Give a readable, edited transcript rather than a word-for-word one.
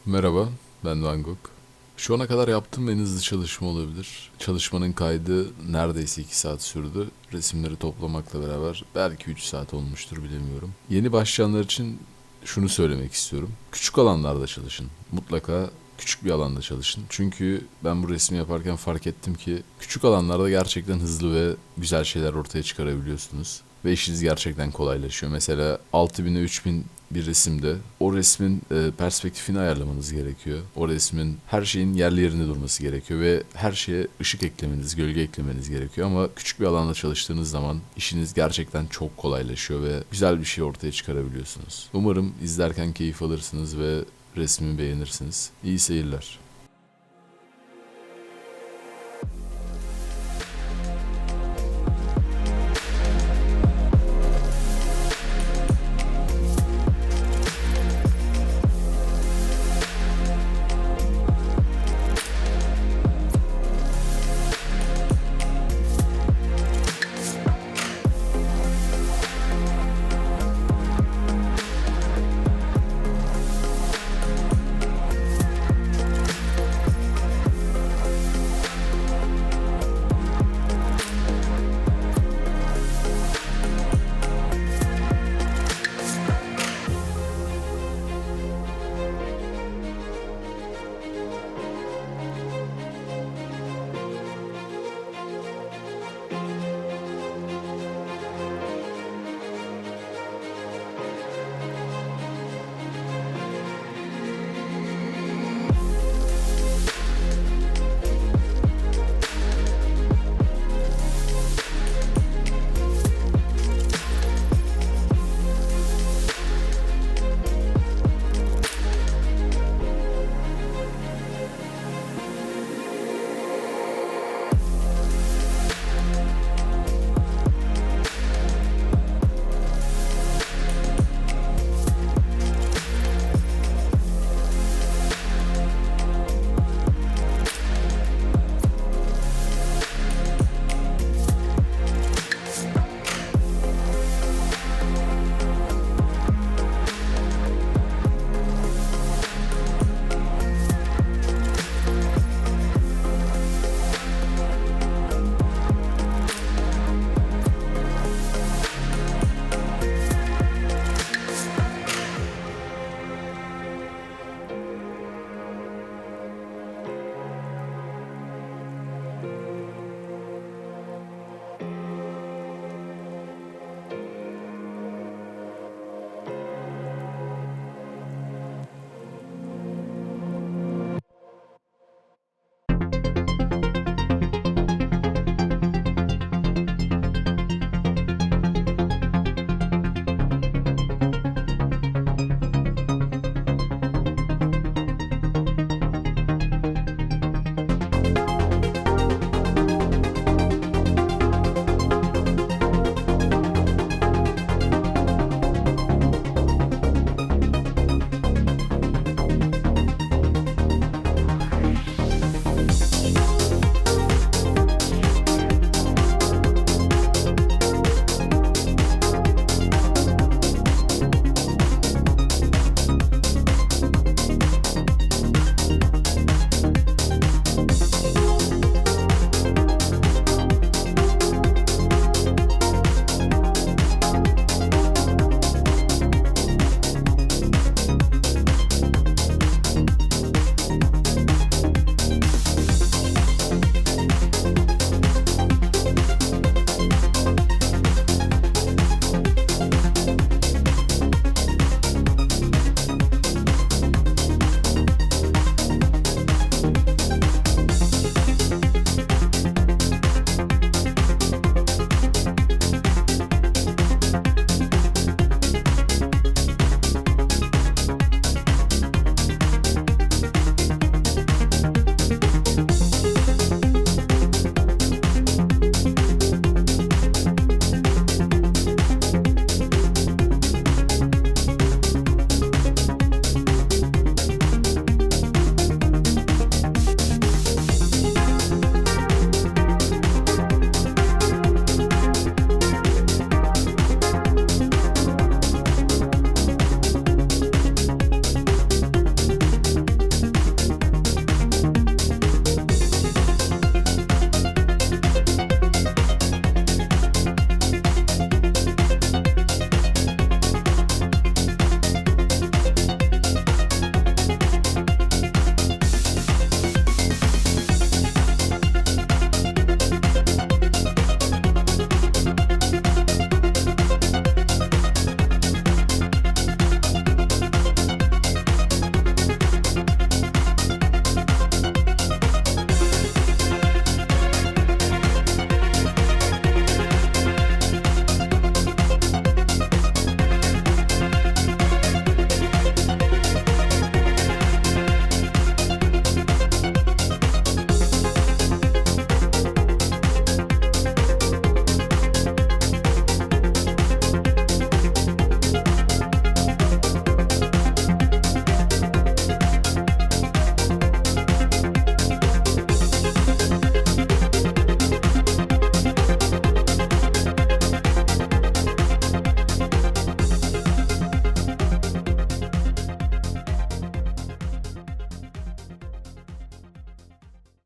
Merhaba, ben Van Gogh. Şu ana kadar yaptığım en hızlı çalışma olabilir. Çalışmanın kaydı neredeyse 2 saat sürdü. Resimleri toplamakla beraber belki 3 saat olmuştur bilemiyorum. Yeni başlayanlar için şunu söylemek istiyorum. Küçük alanlarda çalışın. Mutlaka küçük bir alanda çalışın. Çünkü ben bu resmi yaparken fark ettim ki küçük alanlarda gerçekten hızlı ve güzel şeyler ortaya çıkarabiliyorsunuz. Ve işiniz gerçekten kolaylaşıyor. Mesela 6000'e 3000 bir resimde o resmin perspektifini ayarlamanız gerekiyor. O resmin her şeyin yerli yerinde durması gerekiyor ve her şeye ışık eklemeniz, gölge eklemeniz gerekiyor. Ama küçük bir alanda çalıştığınız zaman işiniz gerçekten çok kolaylaşıyor ve güzel bir şey ortaya çıkarabiliyorsunuz. Umarım izlerken keyif alırsınız ve resmimi beğenirsiniz. İyi seyirler.